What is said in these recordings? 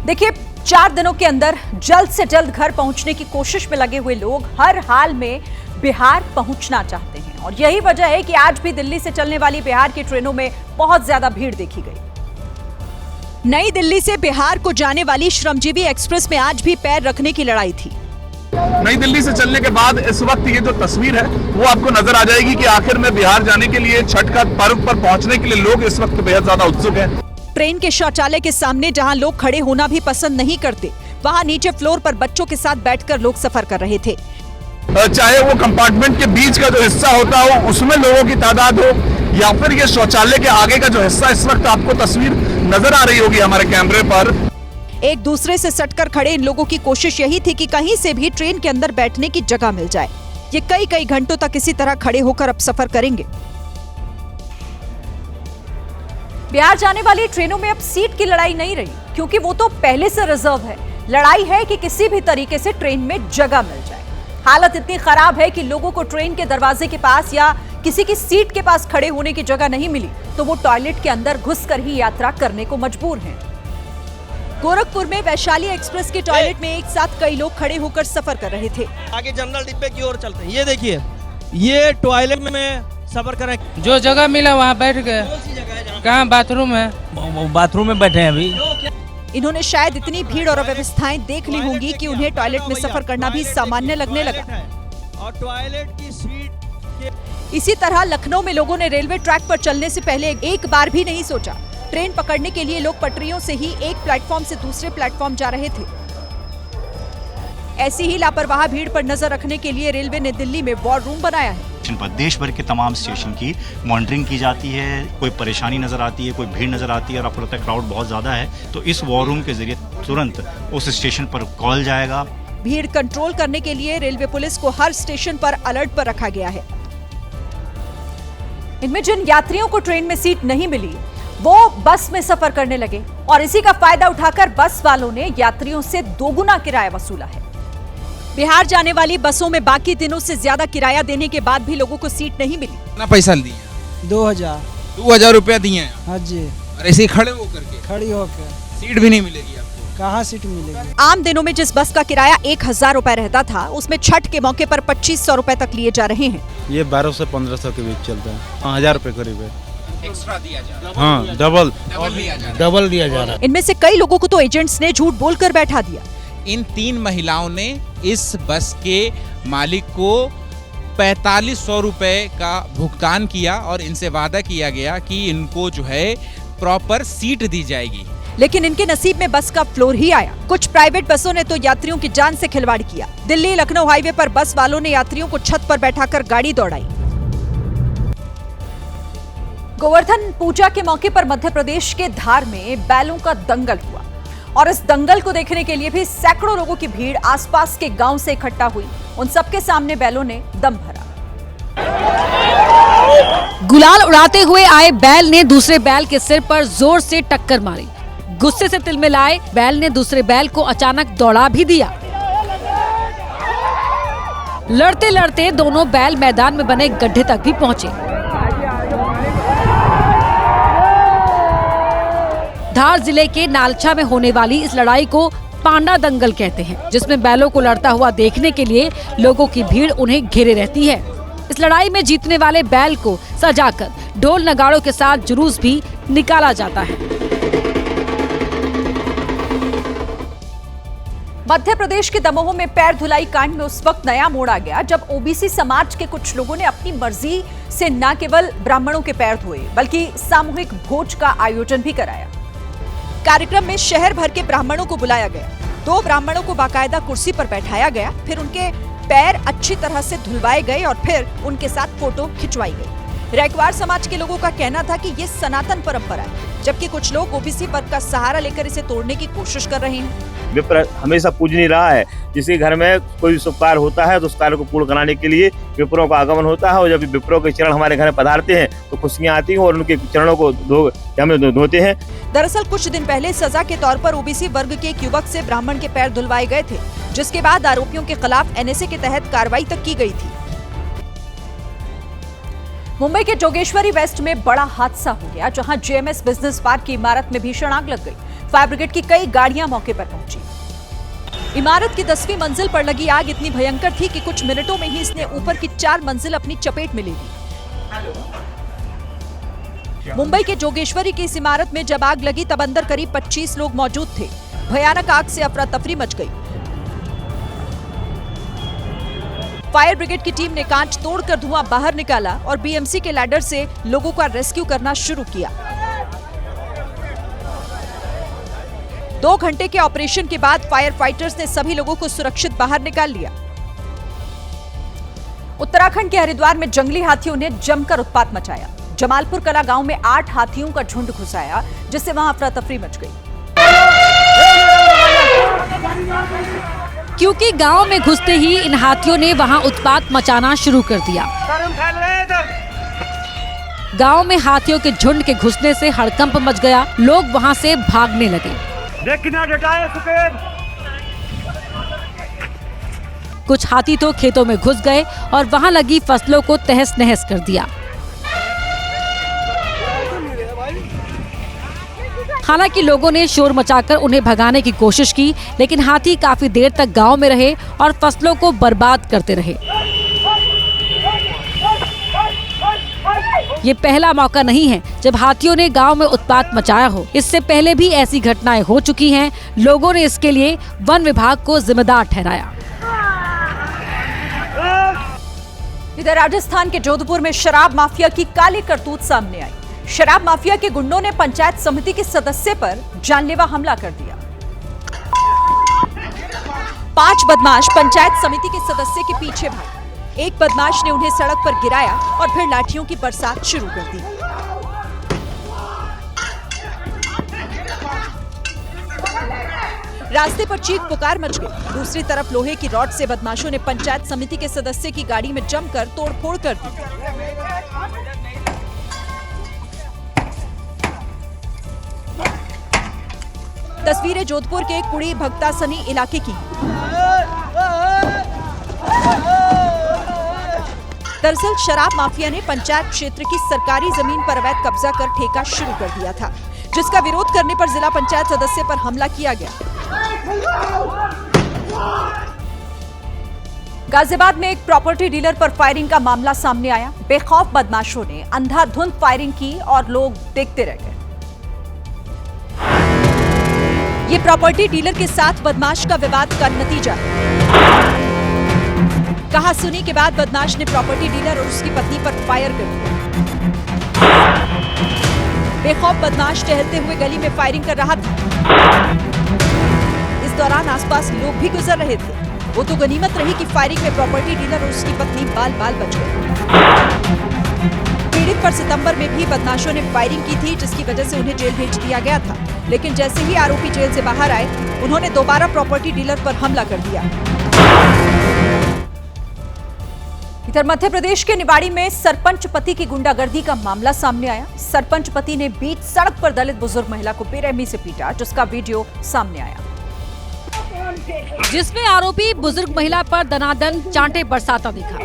देखिए, 4 दिनों के अंदर जल्द से जल्द घर पहुंचने की कोशिश में लगे हुए लोग हर हाल में बिहार पहुंचना चाहते हैं और यही वजह है कि आज भी दिल्ली से चलने वाली बिहार की ट्रेनों में बहुत ज्यादा भीड़ देखी गई। नई दिल्ली से बिहार को जाने वाली श्रमजीवी एक्सप्रेस में आज भी पैर रखने की लड़ाई थी। नई दिल्ली से चलने के बाद इस वक्त ये जो तस्वीर है वो आपको नजर आ जाएगी कि आखिर में बिहार जाने के लिए छठ का पर्व पर पहुंचने के लिए लोग इस वक्त बेहद ज्यादा उत्सुक हैं। ट्रेन के शौचालय के सामने जहां लोग खड़े होना भी पसंद नहीं करते, वहां नीचे फ्लोर पर बच्चों के साथ बैठकर लोग सफर कर रहे थे। चाहे वो कंपार्टमेंट के बीच का जो हिस्सा होता हो उसमें लोगों की तादाद हो या फिर ये शौचालय के आगे का जो हिस्सा, इस वक्त आपको तस्वीर नजर आ रही होगी हमारे कैमरे पर। एक दूसरे से सटकर खड़े इन लोगों की कोशिश यही थी कि कहीं से भी ट्रेन के अंदर बैठने की जगह मिल जाए। ये कई घंटों तक इसी तरह खड़े होकर अब सफर करेंगे। बिहार जाने वाली ट्रेनों में अब सीट की लड़ाई नहीं रही, क्योंकि वो तो पहले से रिजर्व है। लड़ाई है कि किसी भी तरीके से ट्रेन में जगह मिल जाए। हालत इतनी खराब है कि लोगों को ट्रेन के दरवाजे के पास या किसी की सीट के पास खड़े होने की जगह नहीं मिली तो वो टॉयलेट के अंदर घुसकर ही यात्रा करने को मजबूर हैं। गोरखपुर में वैशाली एक्सप्रेस के टॉयलेट में एक साथ कई लोग खड़े होकर सफर कर रहे थे। आगे जनरल डिब्बे की ओर चलते हैं। ये देखिए, ये टॉयलेट में सफर कर रहे हैं। जो जगह मिला वहाँ बैठ गए। कहाँ बाथरूम है? बाथरूम में बैठे हैं अभी। इन्होंने शायद इतनी भीड़ और अव्यवस्थाएं देख ली होंगी कि उन्हें टॉयलेट में सफर करना भी सामान्य लगने लगा। और टॉयलेट की सीट। इसी तरह लखनऊ में लोगों ने रेलवे ट्रैक पर चलने से पहले एक बार भी नहीं सोचा। ट्रेन पकड़ने के लिए लोग पटरियों से ही एक प्लेटफॉर्म से दूसरे प्लेटफॉर्म जा रहे थे। ऐसी ही लापरवाह भीड़ पर नजर रखने के लिए रेलवे ने दिल्ली में वॉर रूम बनाया है। देश भर के तमाम स्टेशन की मॉनिटरिंग की जाती है। कोई परेशानी नजर आती है, कोई भीड़ नजर आती है और आपको लगता है क्राउड बहुत ज्यादा है, तो इस वॉर रूम के जरिए तुरंत उस स्टेशन पर कॉल जाएगा। भीड़ कंट्रोल करने के लिए रेलवे पुलिस को हर स्टेशन पर अलर्ट पर रखा गया है। इनमें जिन यात्रियों को ट्रेन में सीट नहीं मिली वो बस में सफर करने लगे और इसी का फायदा उठाकर बस वालों ने यात्रियों से दोगुना किराया वसूला है। बिहार जाने वाली बसों में बाकी दिनों से ज्यादा किराया देने के बाद भी लोगों को सीट नहीं मिली। कितना पैसा दिए? 2000 रुपया दिए हैं। हाँ जी। और ऐसे ही खड़े होकर के? खड़ी होकर। सीट भी नहीं मिलेगी आपको? कहाँ सीट मिलेगी? आम दिनों में जिस बस का किराया 1000 रुपए रहता था, उसमें छठ के मौके पर 2500 रुपए तक लिए जा रहे हैं। ये 1200 से 1500 के बीच चलता है। 1000 रुपए करीब है। एक्स्ट्रा दिया जा रहा है। हाँ, डबल दिया जा रहा है। इनमें से कई लोगों को तो एजेंट्स ने झूठ बोलकर बैठा दिया। इन 3 महिलाओं ने इस बस के मालिक को 4500 रुपए का भुगतान किया और इनसे वादा किया गया कि इनको जो है प्रॉपर सीट दी जाएगी। लेकिन इनके नसीब में बस का फ्लोर ही आया। कुछ प्राइवेट बसों ने तो यात्रियों की जान से खिलवाड़ किया। दिल्ली लखनऊ हाईवे पर बस वालों ने यात्रियों को छत पर बैठाकर गाड़ी दौड़ाई। गोवर्धन पूजा के मौके पर मध्य प्रदेश के धार में बैलों का दंगल हुआ और इस दंगल को देखने के लिए भी सैकड़ों लोगों की भीड़ आसपास के गांव से इकट्ठा हुई। उन सबके सामने बैलों ने दम भरा। गुलाल उड़ाते हुए आए बैल ने दूसरे बैल के सिर पर जोर से टक्कर मारी। गुस्से से तिलमिलाए बैल ने दूसरे बैल को अचानक दौड़ा भी दिया। लड़ते लड़ते दोनों बैल मैदान में बने गड्ढे तक भी पहुंचे। धार जिले के नालछा में होने वाली इस लड़ाई को पांडा दंगल कहते हैं, जिसमें बैलों को लड़ता हुआ देखने के लिए लोगों की भीड़ उन्हें घेरे रहती है। इस लड़ाई में जीतने वाले बैल को सजाकर ढोल नगाड़ों के साथ जुलूस भी निकाला जाता है। मध्य प्रदेश के दमोह में पैर धुलाई कांड में उस वक्त नया मोड़ आ गया जब ओबीसी समाज के कुछ लोगों ने अपनी मर्जी से न केवल ब्राह्मणों के पैर धोए बल्कि सामूहिक भोज का आयोजन भी कराया। कार्यक्रम में शहर भर के ब्राह्मणों को बुलाया गया। 2 ब्राह्मणों को बाकायदा कुर्सी पर बैठाया गया, फिर उनके पैर अच्छी तरह से धुलवाए गए और फिर उनके साथ फोटो खिंचवाई गई। रैकवार समाज के लोगों का कहना था कि ये सनातन परंपरा है, जबकि कुछ लोग ओबीसी वर्ग का सहारा लेकर इसे तोड़ने की कोशिश कर रहे हैं। विप्र हमेशा पूजनीय रहा है। जिसके घर में कोई शुभ कार्य होता है तो उस कार्य को पूर्ण कराने के लिए विप्रों का आगमन होता है और जब विप्रों के चरण हमारे घर में पधारते हैं तो खुशियां आती हैं और उनके चरणों को हम धोते हैं। दरअसल कुछ दिन पहले सजा के तौर पर ओबीसी वर्ग के एक युवक से ब्राह्मण के पैर धुलवाए गए थे, जिसके बाद आरोपियों के खिलाफ एनएसए के तहत कार्रवाई तक की गई थी। मुंबई के जोगेश्वरी वेस्ट में बड़ा हादसा हो गया, जहां जेएमएस बिजनेस पार्क की इमारत में भीषण आग लग गई। फायर ब्रिगेड की कई गाड़ियां मौके पर पहुंची। इमारत की 10वीं मंजिल पर लगी आग इतनी भयंकर थी कि कुछ मिनटों में ही इसने ऊपर की 4 मंजिल अपनी चपेट में ले ली। मुंबई के जोगेश्वरी की इस इमारत में जब आग लगी तब अंदर करीब 25 लोग मौजूद थे। भयानक आग से अफरा तफरी मच गई। फायर ब्रिगेड की टीम ने कांच तोड़कर धुआं बाहर निकाला और बीएमसी के लैडर से लोगों का रेस्क्यू करना शुरू किया। 2 घंटे के ऑपरेशन के बाद फायर फाइटर्स ने सभी लोगों को सुरक्षित बाहर निकाल लिया। उत्तराखंड के हरिद्वार में जंगली हाथियों ने जमकर उत्पात मचाया। जमालपुर कला गांव में 8 हाथियों का झुंड घुस आया, जिससे वहां अफरा तफरी मच गई। क्योंकि गांव में घुसते ही इन हाथियों ने वहां उत्पात मचाना शुरू कर दिया। गांव में हाथियों के झुंड के घुसने से हड़कंप मच गया। लोग वहां से भागने लगे। कुछ हाथी तो खेतों में घुस गए और वहां लगी फसलों को तहस नहस कर दिया। हालांकि लोगों ने शोर मचाकर उन्हें भगाने की कोशिश की, लेकिन हाथी काफी देर तक गांव में रहे और फसलों को बर्बाद करते रहे। ये पहला मौका नहीं है जब हाथियों ने गांव में उत्पात मचाया हो। इससे पहले भी ऐसी घटनाएं हो चुकी हैं। लोगों ने इसके लिए वन विभाग को जिम्मेदार ठहराया। इधर राजस्थान के जोधपुर में शराब माफिया की काली करतूत सामने आई। शराब माफिया के गुंडों ने पंचायत समिति के सदस्य पर जानलेवा हमला कर दिया। 5 बदमाश पंचायत समिति के सदस्य के पीछे भागे। एक बदमाश ने उन्हें सड़क पर गिराया और फिर लाठियों की बरसात शुरू कर दी। रास्ते पर चीख पुकार मच गई। दूसरी तरफ लोहे की रॉड से बदमाशों ने पंचायत समिति के सदस्य की गाड़ी में जमकर तोड़फोड़ कर दी। तस्वीरें जोधपुर के कुड़ी भक्तासनी इलाके की। दरअसल शराब माफिया ने पंचायत क्षेत्र की सरकारी जमीन पर अवैध कब्जा कर ठेका शुरू कर दिया था, जिसका विरोध करने पर जिला पंचायत सदस्य पर हमला किया गया। गाजियाबाद में एक प्रॉपर्टी डीलर पर फायरिंग का मामला सामने आया। बेखौफ बदमाशों ने अंधाधुंध फायरिंग की और लोग देखते रह गए। ये प्रॉपर्टी डीलर के साथ बदमाश का विवाद का नतीजा है। कहा सुनी के बाद बदमाश ने प्रॉपर्टी डीलर और उसकी पत्नी पर फायर कर दिया। बेखौफ बदमाश टहलते हुए गली में फायरिंग कर रहा था। इस दौरान आसपास लोग भी गुजर रहे थे। वो तो गनीमत रही कि फायरिंग में प्रॉपर्टी डीलर और उसकी पत्नी बाल बाल बच गए। पीड़ित पर सितंबर में भी बदमाशों ने फायरिंग की थी, जिसकी वजह से उन्हें जेल भेज दिया गया था। लेकिन जैसे ही आरोपी जेल से बाहर आए, उन्होंने दोबारा प्रॉपर्टी डीलर पर हमला कर दिया। इधर मध्य प्रदेश के निवाड़ी में सरपंच पति की गुंडागर्दी का मामला सामने आया। सरपंच पति ने बीच सड़क पर दलित बुजुर्ग महिला को बेरहमी से पीटा, जिसका वीडियो सामने आया, जिसमें आरोपी बुजुर्ग महिला पर दनादन चांटे बरसाता दिखा।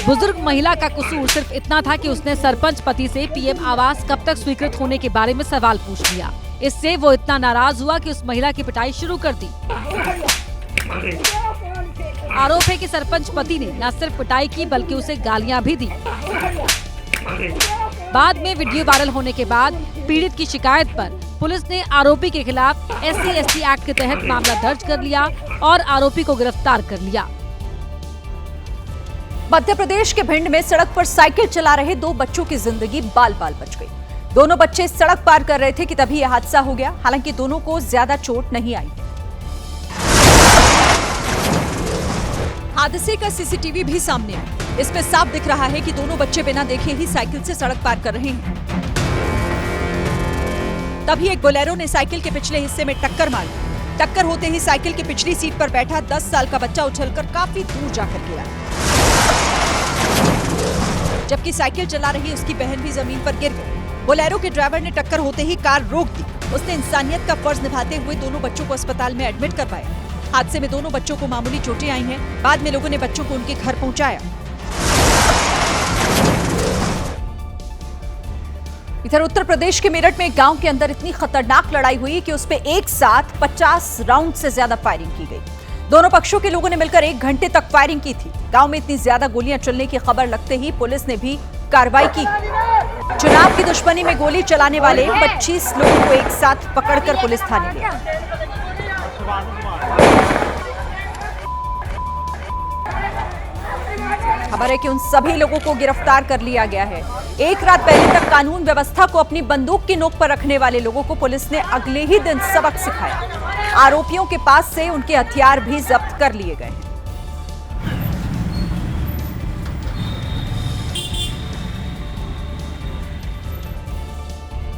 बुजुर्ग महिला का कसूर सिर्फ इतना था कि उसने सरपंच पति से पीएम आवास कब तक स्वीकृत होने के बारे में सवाल पूछ लिया। इससे वो इतना नाराज हुआ कि उस महिला की पिटाई शुरू कर दी। आरोप है कि सरपंच पति ने न सिर्फ पिटाई की बल्कि उसे गालियां भी दी। बाद में वीडियो वायरल होने के बाद पीड़ित की शिकायत पर पुलिस ने आरोपी के खिलाफ SC/ST एक्ट के तहत मामला दर्ज कर लिया और आरोपी को गिरफ्तार कर लिया। मध्य प्रदेश के भिंड में सड़क पर साइकिल चला रहे 2 बच्चों की जिंदगी बाल बाल बच गई। दोनों बच्चे सड़क पार कर रहे थे कि तभी यह हादसा हो गया। हालांकि दोनों को ज्यादा चोट नहीं आई। हादसे का सीसीटीवी भी सामने आया। इसमें साफ दिख रहा है कि दोनों बच्चे बिना देखे ही साइकिल से सड़क पार कर रहे हैं। तभी एक बोलेरो ने साइकिल के पिछले हिस्से में टक्कर मारी। टक्कर होते ही साइकिल की पिछली सीट पर बैठा 10 साल का बच्चा उछलकर काफी दूर जाकर गिरा, जबकि साइकिल चला रही उसकी बहन भी जमीन पर गिर गई। बोलेरो के ड्राइवर ने टक्कर होते ही कार रोक दी। उसने इंसानियत का फर्ज निभाते हुए दोनों बच्चों को अस्पताल में एडमिट करवाया। हादसे में दोनों बच्चों को मामूली चोटें आई हैं। बाद में लोगों ने बच्चों को उनके घर पहुंचाया। इधर उत्तर प्रदेश के मेरठ में एक गांव के अंदर इतनी खतरनाक लड़ाई हुई कि उस पे एक साथ 50 राउंड से ज्यादा फायरिंग की गई। दोनों पक्षों के लोगों ने मिलकर 1 घंटे तक फायरिंग की थी। गांव में इतनी ज्यादा गोलियां चलने की खबर लगते ही पुलिस ने भी कार्रवाई की। चुनाव की दुश्मनी में गोली चलाने वाले 25 लोगों को एक साथ पकड़कर पुलिस थाने ले आई। खबर है कि उन सभी लोगों को गिरफ्तार कर लिया गया है। एक रात पहले तक कानून व्यवस्था को अपनी बंदूक की नोक पर रखने वाले लोगों को पुलिस ने अगले ही दिन सबक सिखाया। आरोपियों के पास से उनके हथियार भी जब्त कर लिए गए हैं।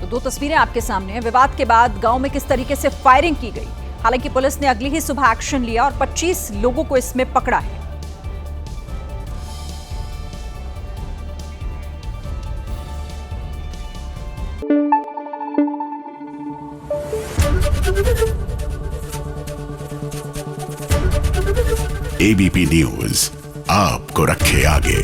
तो 2 तस्वीरें आपके सामने हैं। विवाद के बाद गांव में किस तरीके से फायरिंग की गई। हालांकि पुलिस ने अगली ही सुबह एक्शन लिया और 25 लोगों को इसमें पकड़ा है। एबीपी न्यूज आपको रखे आगे।